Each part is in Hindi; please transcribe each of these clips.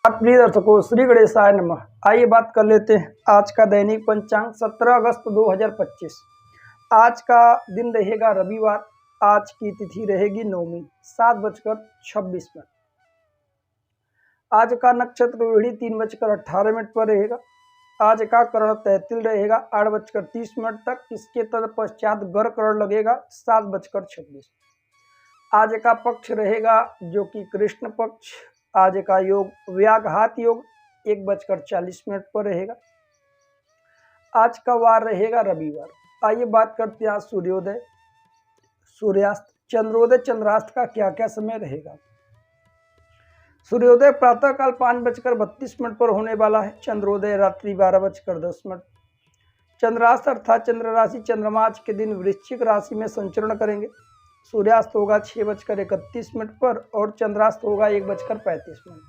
प्रिय दर्शकों, श्री गणेशाय नमः। आइए बात कर लेते हैं आज का दैनिक पंचांग 17 अगस्त 2025। आज का दिन रहेगा रविवार। आज की तिथि रहेगी नवमी 7:26। आज का नक्षत्र रोहिणी 3:18 पर रहेगा। आज का करण तैतिल रहेगा 8:30 तक। इसके तत्पश्चात गर करण लगेगा 7:26। आज का पक्ष रहेगा जो कि कृष्ण पक्ष। आज का योग व्याघात योग 1:40 पर रहेगा। आज का वार रहेगा रविवार। आइए बात करते हैं आज सूर्योदय, सूर्यास्त, चंद्रोदय, चंद्रास्त का क्या क्या समय रहेगा। सूर्योदय प्रातःकाल 5:32 पर होने वाला है। चंद्रोदय रात्रि 12:10। चंद्रास्त अर्थात चंद्र राशि चंद्रमा आज के दिन वृश्चिक राशि में संचरण करेंगे। सूर्यास्त होगा 6:31 पर और चंद्रास्त होगा 1:35।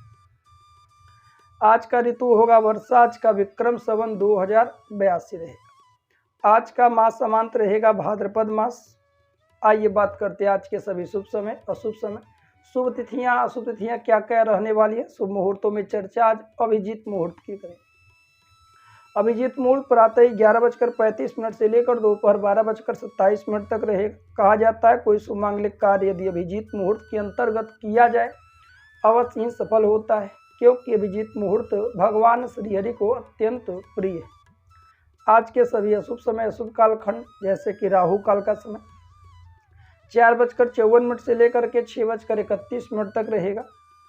आज का ऋतु होगा वर्षा। आज का विक्रम संवत 2082 रहेगा। आज का मास समांत रहेगा भाद्रपद मास। आइए बात करते हैं आज के सभी शुभ समय, अशुभ समय, शुभ तिथियां, अशुभ तिथियां क्या क्या रहने वाली है। शुभ मुहूर्तों में चर्चा आज अभिजीत मुहूर्त की करें। अभिजीत मुहूर्त प्रातः 11:35 से लेकर दोपहर 12:27 तक रहेगा। कहा जाता है कोई शुभ मांगलिक कार्य यदि अभिजीत मुहूर्त के अंतर्गत किया जाए अवश्य ही सफल होता है, क्योंकि अभिजीत मुहूर्त भगवान श्रीहरि को अत्यंत प्रिय है। आज के सभी अशुभ समय, अशुभ कालखंड जैसे कि राहु काल का समय 4:54 से लेकर के 6:31 तक रहेगा।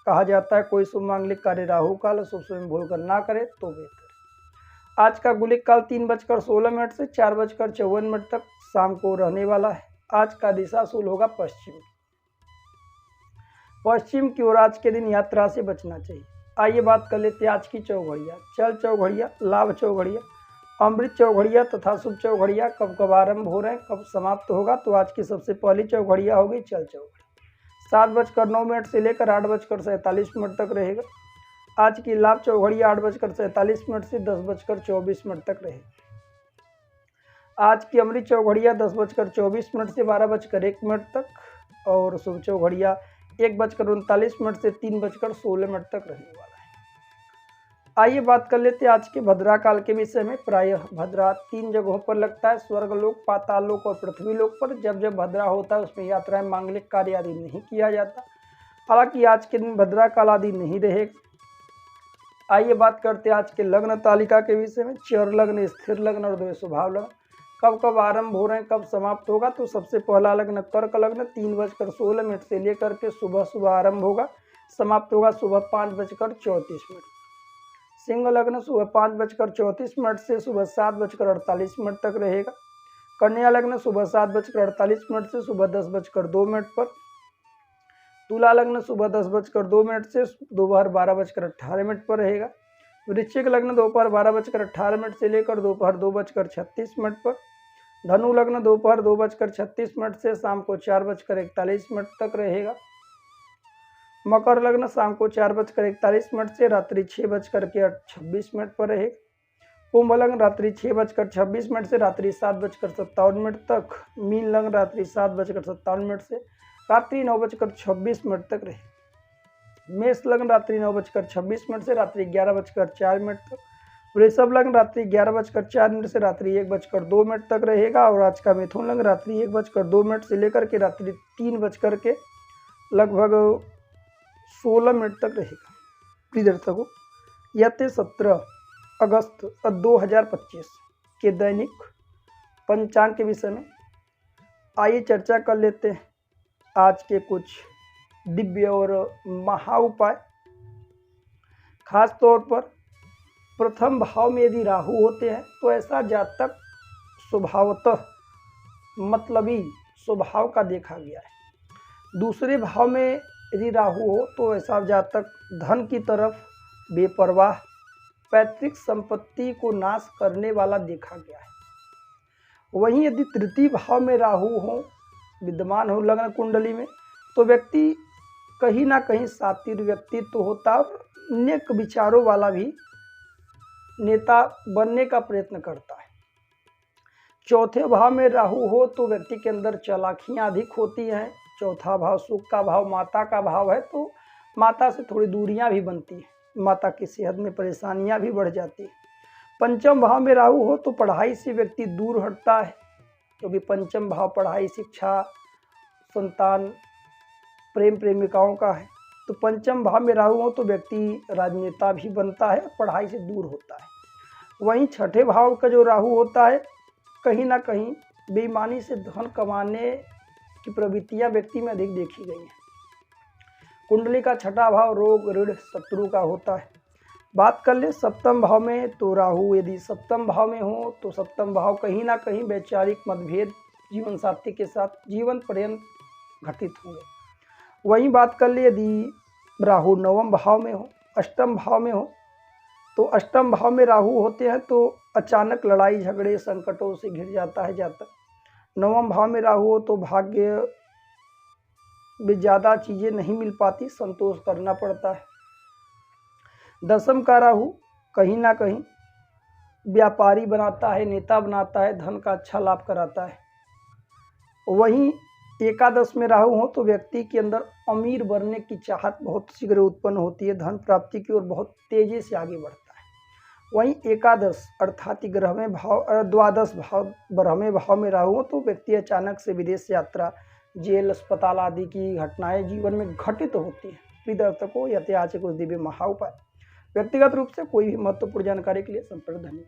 कहा जाता है कोई शुभ मांगलिक कार्य राहु काल शुभ समय भूलकर ना करे तो बेहतर। आज का गुलिक काल 3:16 से 4:54 तक शाम को रहने वाला है। आज का दिशाशूल होगा पश्चिम। पश्चिम की ओर आज के दिन यात्रा से बचना चाहिए। आइए बात कर लेते हैं आज की चौघड़िया, चल चौघड़िया, लाभ चौघड़िया, अमृत चौघड़िया तथा शुभ चौघड़िया कब कब आरंभ हो रहे हैं, कब समाप्त होगा। तो आज की सबसे पहली चौघड़िया होगी चल चौघड़िया। 7:09 से लेकर 8:47 तक रहेगा। आज की लाभ चौघड़िया 8:47 से 10:24 तक रहेगी। आज की अमृत चौघड़िया 10:24 से 12:01 तक और शुभ चौघड़िया 1:39 से 3:16 तक रहने वाला है। आइए बात कर लेते हैं आज के भद्रा काल के विषय में। प्रायः भद्रा 3 जगहों पर लगता है, स्वर्गलोक, पाताललोक और पृथ्वीलोक पर। जब जब भद्रा होता है उसमें यात्राएं, मांगलिक कार्य आदि नहीं किया जाता। हालांकि आज के दिन भद्रा काल आदि नहीं रहेगा। आइए बात करते हैं आज के लग्न तालिका के विषय में। चर लग्न, स्थिर लग्न और द्वय स्वभाव लग्न कब कब आरंभ हो रहे हैं, कब समाप्त होगा। तो सबसे पहला लग्न कर्क लग्न 3:16 से लेकर के सुबह आरंभ होगा, समाप्त होगा सुबह 5:34। सिंह लग्न सुबह 5:34 से सुबह 7:48 तक रहेगा। कन्या लग्न सुबह 7:48 से सुबह 10:02 पर। तुला लग्न सुबह 10:02 से दोपहर 12:18 पर रहेगा। वृश्चिक लग्न दोपहर 12:18 से लेकर दोपहर 2:36 पर। धनु लग्न दोपहर 2:36 से शाम को 4:41 तक रहेगा। मकर लग्न शाम को 4:41 से रात्रि 6:26 पर रहेगा। कुंभ लग्न रात्रि 6:26 से रात्रि 7:57 तक। मीन लग्न रात्रि 7:57 से रात्रि 9:26 तक रहे। मेष लग्न रात्रि 9:26 से रात्रि 11:04 तक। वृषभ लग्न रात्रि 11:04 से रात्रि 1:02 तक रहेगा। और आज का मिथुन लग्न रात्रि 1:02 से लेकर के रात्रि 3 लगभग 16 तक रहेगा। प्रिय दर्शकों, यह थे 17 अगस्त 2025 के दैनिक पंचांग के विषय में। आइए चर्चा कर लेते हैं आज के कुछ दिव्य और महा उपाय। खास तौर पर प्रथम भाव में यदि राहु होते हैं तो ऐसा जातक स्वभावतः मतलबी स्वभाव का देखा गया है। दूसरे भाव में यदि राहु हो तो ऐसा जातक धन की तरफ बेपरवाह, पैतृक संपत्ति को नाश करने वाला देखा गया है। वहीं यदि तृतीय भाव में राहु हो, विद्यमान हो लग्न कुंडली में, तो व्यक्ति कहीं ना कहीं सातिर व्यक्तित्व तो होता है और नेक विचारों वाला भी नेता बनने का प्रयत्न करता है। चौथे भाव में राहु हो तो व्यक्ति के अंदर चालाकियां अधिक होती हैं। चौथा भाव सुख का भाव, माता का भाव है, तो माता से थोड़ी दूरियां भी बनती हैं। माता की सेहत में परेशानियां भी बढ़ जाती है। पंचम भाव में राहु हो तो पढ़ाई से व्यक्ति दूर हटता है, क्योंकि पंचम भाव पढ़ाई, शिक्षा, संतान, प्रेम प्रेमिकाओं का है। तो पंचम भाव में राहु हो तो व्यक्ति राजनेता भी बनता है, पढ़ाई से दूर होता है। वहीं छठे भाव का जो राहु होता है, कहीं ना कहीं बेईमानी से धन कमाने की प्रवृत्तियां व्यक्ति में अधिक देखी गई हैं। कुंडली का छठा भाव रोग, ऋण, शत्रु का होता है। बात कर ले सप्तम भाव में, तो राहु यदि सप्तम भाव में हो तो सप्तम भाव कहीं ना कहीं वैचारिक मतभेद जीवन साथी के साथ जीवन पर्यंत घटित होंगे। वहीं बात कर ले यदि राहु नवम भाव में हो, अष्टम भाव में हो, तो अष्टम भाव में राहु होते हैं तो अचानक लड़ाई झगड़े संकटों से घिर जाता है जातक। नवम भाव में राहु हो तो भाग्य में ज़्यादा चीज़ें नहीं मिल पाती, संतोष करना पड़ता है। दसम का राहु कहीं ना कहीं व्यापारी बनाता है, नेता बनाता है, धन का अच्छा लाभ कराता है। वहीं एकादश में राहु हो तो व्यक्ति के अंदर अमीर बनने की चाहत बहुत शीघ्र उत्पन्न होती है, धन प्राप्ति की ओर बहुत तेजी से आगे बढ़ता है। वहीं एकादश अर्थात ग्रहवें भाव, द्वादश भाव, बारहवें भाव में राहु हो तो व्यक्ति अचानक से विदेश यात्रा, जेल, अस्पताल आदि की घटनाएं जीवन में घटित होती हैं। प्रिय दर्शकों, यह आज कुछ दिव्य महा उपाय। व्यक्तिगत रूप से कोई भी महत्वपूर्ण जानकारी के लिए संपर्क धन्यवाद।